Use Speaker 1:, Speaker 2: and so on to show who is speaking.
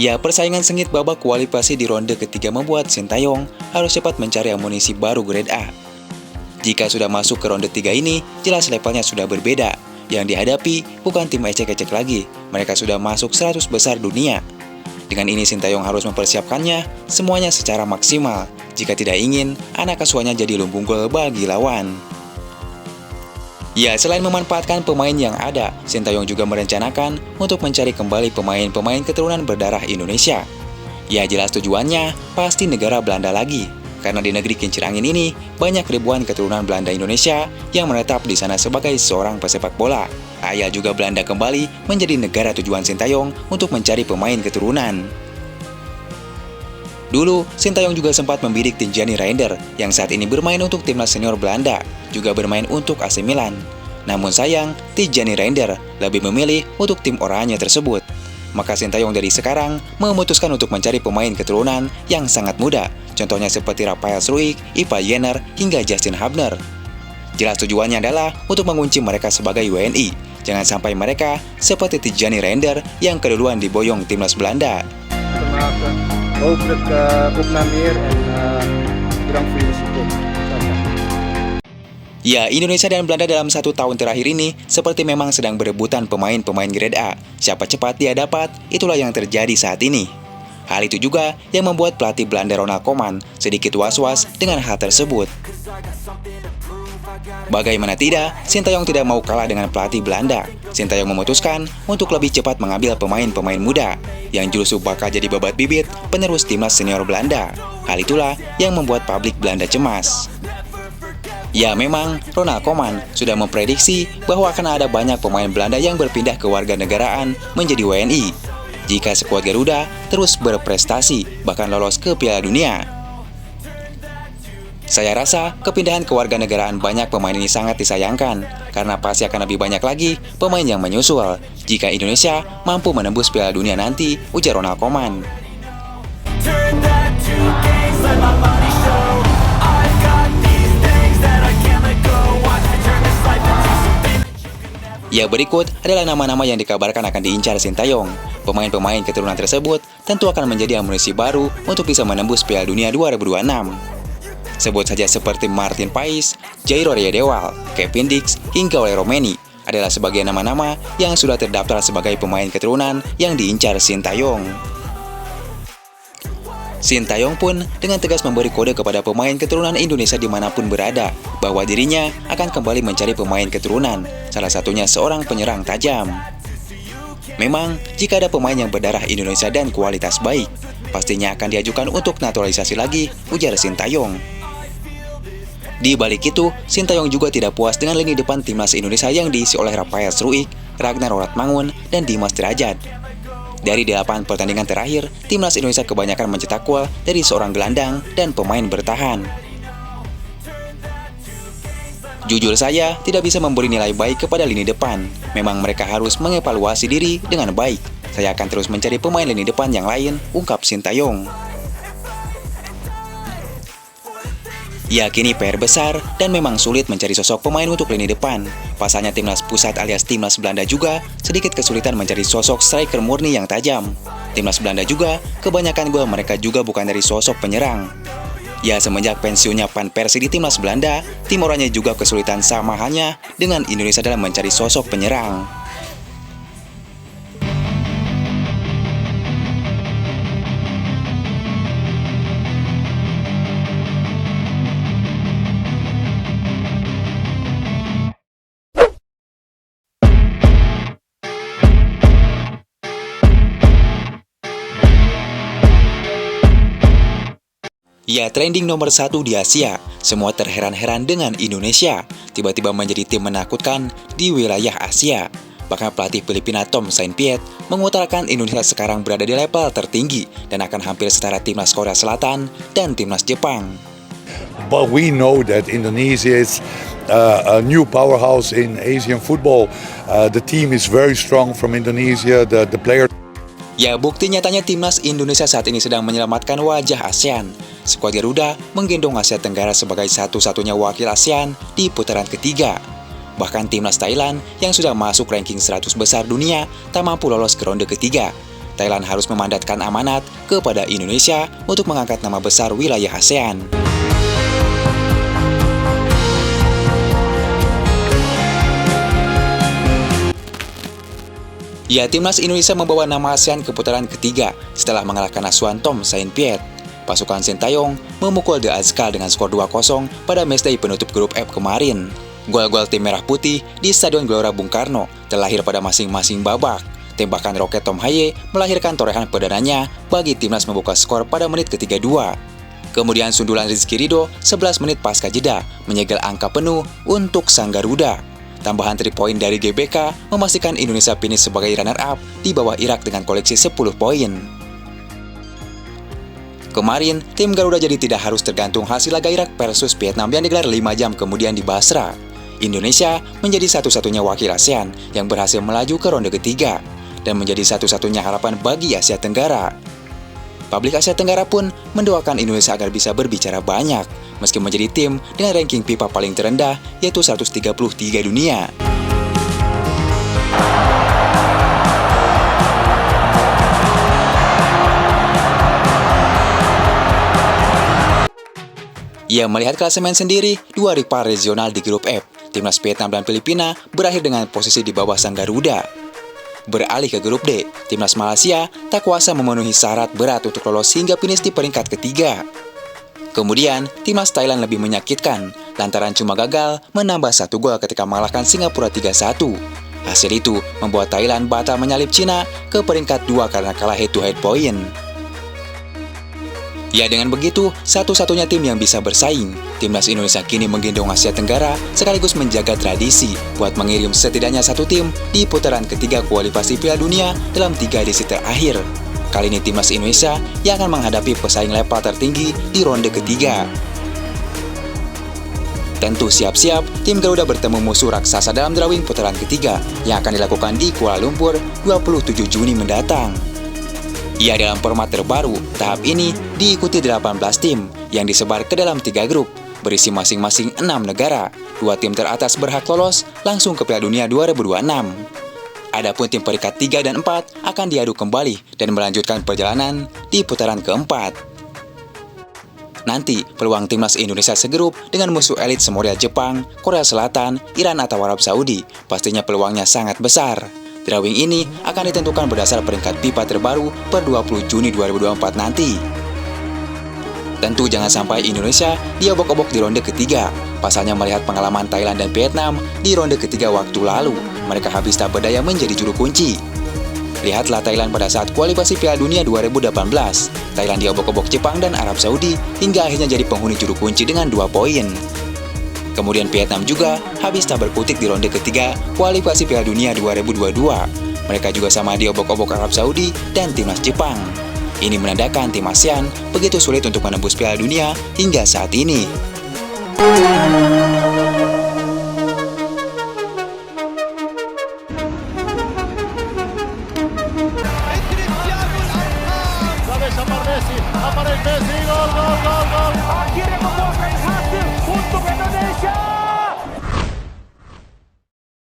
Speaker 1: Ya, persaingan sengit babak kualifikasi di ronde ketiga membuat Sintayong harus cepat mencari amunisi baru grade A. Jika sudah masuk ke ronde 3 ini, jelas levelnya sudah berbeda. Yang dihadapi bukan tim ecek-ecek lagi, mereka sudah masuk 100 besar dunia. Dengan ini Sintayong harus mempersiapkannya semuanya secara maksimal, jika tidak ingin anak asuhannya jadi lumbung gol bagi lawan. Ya, selain memanfaatkan pemain yang ada, Sintayong juga merencanakan untuk mencari kembali pemain-pemain keturunan berdarah Indonesia. Ya, jelas tujuannya pasti negara Belanda lagi, karena di negeri kincir angin ini banyak ribuan keturunan Belanda Indonesia yang menetap di sana sebagai seorang pesepak bola. Ayah juga Belanda kembali menjadi negara tujuan Sintayong untuk mencari pemain keturunan. Dulu, Sintayong juga sempat membidik Tijjani Reinder yang saat ini bermain untuk timnas senior Belanda, juga bermain untuk AC Milan. Namun sayang, Tijjani Reinder lebih memilih untuk tim oranye tersebut. Maka Sintayong dari sekarang memutuskan untuk mencari pemain keturunan yang sangat muda, contohnya seperti Raphael Struijk, Iva Jenner, hingga Justin Hubner. Jelas tujuannya adalah untuk mengunci mereka sebagai WNI. Jangan sampai mereka seperti Tijjani Reinder yang keduluan diboyong timnas Belanda.
Speaker 2: Hopelijk opname meer en bedankt voor jullie support.
Speaker 1: Ya, Indonesia dan Belanda dalam 1 tahun terakhir ini seperti memang sedang berebutan pemain-pemain grade A. Siapa cepat dia dapat, itulah yang terjadi saat ini. Hal itu juga yang membuat pelatih Belanda Ronald Koeman sedikit was-was dengan hal tersebut. Bagaimana tidak, Sintayong tidak mau kalah dengan pelatih Belanda. Sintayong memutuskan untuk lebih cepat mengambil pemain-pemain muda yang justru bakal jadi babat bibit penerus timnas senior Belanda. Hal itulah yang membuat publik Belanda cemas. Ya, memang Ronald Koeman sudah memprediksi bahwa akan ada banyak pemain Belanda yang berpindah ke warganegaraan menjadi WNI jika skuad Garuda terus berprestasi bahkan lolos ke Piala Dunia. Saya rasa kepindahan ke warganegaraan banyak pemain ini sangat disayangkan karena pasti akan lebih banyak lagi pemain yang menyusul jika Indonesia mampu menembus Piala Dunia nanti, ujar Ronald Koeman. Ya, berikut adalah nama-nama yang dikabarkan akan diincar Sintayong. Pemain-pemain keturunan tersebut tentu akan menjadi amunisi baru untuk bisa menembus Piala Dunia 2026. Sebut saja seperti Martin Pais, Jairo Riedewald, Kevin Dix, hingga Ole Romeni adalah sebagian nama-nama yang sudah terdaftar sebagai pemain keturunan yang diincar Sintayong. Sintayong pun dengan tegas memberi kode kepada pemain keturunan Indonesia dimanapun berada bahwa dirinya akan kembali mencari pemain keturunan, salah satunya seorang penyerang tajam. Memang, jika ada pemain yang berdarah Indonesia dan kualitas baik, pastinya akan diajukan untuk naturalisasi lagi, ujar Sintayong. Di balik itu, Sintayong juga tidak puas dengan lini depan timnas Indonesia yang diisi oleh Raphael Struijk, Ragnar Oratmangun, dan Dimas Derajat. Dari 8 pertandingan terakhir, timnas Indonesia kebanyakan mencetak gol dari seorang gelandang dan pemain bertahan. Jujur saya tidak bisa memberi nilai baik kepada lini depan. Memang mereka harus mengevaluasi diri dengan baik. Saya akan terus mencari pemain lini depan yang lain, ungkap Sintayong. Ya, kini PR besar dan memang sulit mencari sosok pemain untuk lini depan. Pasalnya timnas pusat alias timnas Belanda juga sedikit kesulitan mencari sosok striker murni yang tajam. Timnas Belanda juga kebanyakan gol mereka juga bukan dari sosok penyerang. Ya, semenjak pensiunnya Van Persie di timnas Belanda, tim oranye juga kesulitan sama halnya dengan Indonesia dalam mencari sosok penyerang. Ya, trending nomor 1 di Asia. Semua terheran-heran dengan Indonesia tiba-tiba menjadi tim menakutkan di wilayah Asia. Bahkan pelatih Filipina Tom Saintfiet mengutarakan Indonesia sekarang berada di level tertinggi dan akan hampir setara timnas Korea Selatan dan timnas Jepang.
Speaker 3: But we know that Indonesia is a new powerhouse in Asian football. The team is very strong from Indonesia. The players.
Speaker 1: Ya, bukti nyatanya timnas Indonesia saat ini sedang menyelamatkan wajah ASEAN. Skuad Garuda menggendong Asia Tenggara sebagai satu-satunya wakil ASEAN di putaran ketiga. Bahkan timnas Thailand yang sudah masuk ranking 100 besar dunia tak mampu lolos ke ronde ketiga. Thailand harus memandatkan amanat kepada Indonesia untuk mengangkat nama besar wilayah ASEAN. Ya, timnas Indonesia membawa nama ASEAN ke putaran ketiga setelah mengalahkan asuhan Tom Saintfiet. Pasukan Sintayong memukul The Azkal dengan skor 2-0 pada matchday penutup grup F kemarin. Gol-gol tim merah putih di Stadion Gelora Bung Karno terlahir pada masing-masing babak. Tembakan roket Tom Haye melahirkan torehan perdananya bagi timnas membuka skor pada menit ke-32. Kemudian sundulan Rizky Ridho 11 menit pasca jeda menyegel angka penuh untuk sang Garuda. Tambahan 3 poin dari GBK memastikan Indonesia finish sebagai runner-up di bawah Irak dengan koleksi 10 poin. Kemarin, tim Garuda jadi tidak harus tergantung hasil laga Irak versus Vietnam yang digelar 5 jam kemudian di Basra. Indonesia menjadi satu-satunya wakil ASEAN yang berhasil melaju ke ronde ketiga dan menjadi satu-satunya harapan bagi Asia Tenggara. Publik Asia Tenggara pun mendoakan Indonesia agar bisa berbicara banyak, meski menjadi tim dengan ranking FIFA paling terendah, yaitu 133 dunia. Ia melihat klasemen sendiri, 2 rival regional di grup F, timnas Vietnam dan Filipina berakhir dengan posisi di bawah sang Garuda. Beralih ke grup D, timnas Malaysia tak kuasa memenuhi syarat berat untuk lolos hingga finish di peringkat ketiga. Kemudian, timnas Thailand lebih menyakitkan lantaran cuma gagal menambah 1 gol ketika mengalahkan Singapura 3-1. Hasil itu membuat Thailand batal menyalip Cina ke peringkat 2 karena kalah head-to-head point. Ya, dengan begitu, satu-satunya tim yang bisa bersaing, timnas Indonesia kini menggendong Asia Tenggara sekaligus menjaga tradisi buat mengirim setidaknya 1 tim di putaran ketiga kualifikasi Piala Dunia dalam 3 edisi terakhir. Kali ini timnas Indonesia yang akan menghadapi pesaing level tertinggi di ronde ketiga. Tentu siap-siap, tim Garuda bertemu musuh raksasa dalam drawing putaran ketiga yang akan dilakukan di Kuala Lumpur 27 Juni mendatang. Ya, dalam format terbaru, tahap ini diikuti 18 tim yang disebar ke dalam 3 grup, berisi masing-masing 6 negara. 2 tim teratas berhak lolos langsung ke Piala Dunia 2026. Adapun tim peringkat 3 dan 4 akan diadu kembali dan melanjutkan perjalanan di putaran keempat. Nanti, peluang timnas Indonesia segrup dengan musuh elit semodel Jepang, Korea Selatan, Iran atau Arab Saudi, pastinya peluangnya sangat besar. Drawing ini akan ditentukan berdasar peringkat FIFA terbaru per 20 Juni 2024 nanti. Tentu jangan sampai Indonesia diobok-obok di ronde ketiga. Pasalnya melihat pengalaman Thailand dan Vietnam di ronde ketiga waktu lalu, mereka habis tak berdaya menjadi juru kunci. Lihatlah Thailand pada saat kualifikasi Piala Dunia 2018. Thailand diobok-obok Jepang dan Arab Saudi hingga akhirnya jadi penghuni juru kunci dengan 2 poin. Kemudian Vietnam juga habis tak berkutik di ronde ketiga kualifikasi Piala Dunia 2022. Mereka juga sama diobok-obok Arab Saudi dan timnas Jepang. Ini menandakan tim ASEAN begitu sulit untuk menembus Piala Dunia hingga saat ini.
Speaker 4: Messi, aparece Messi, gol, gol, gol, gol.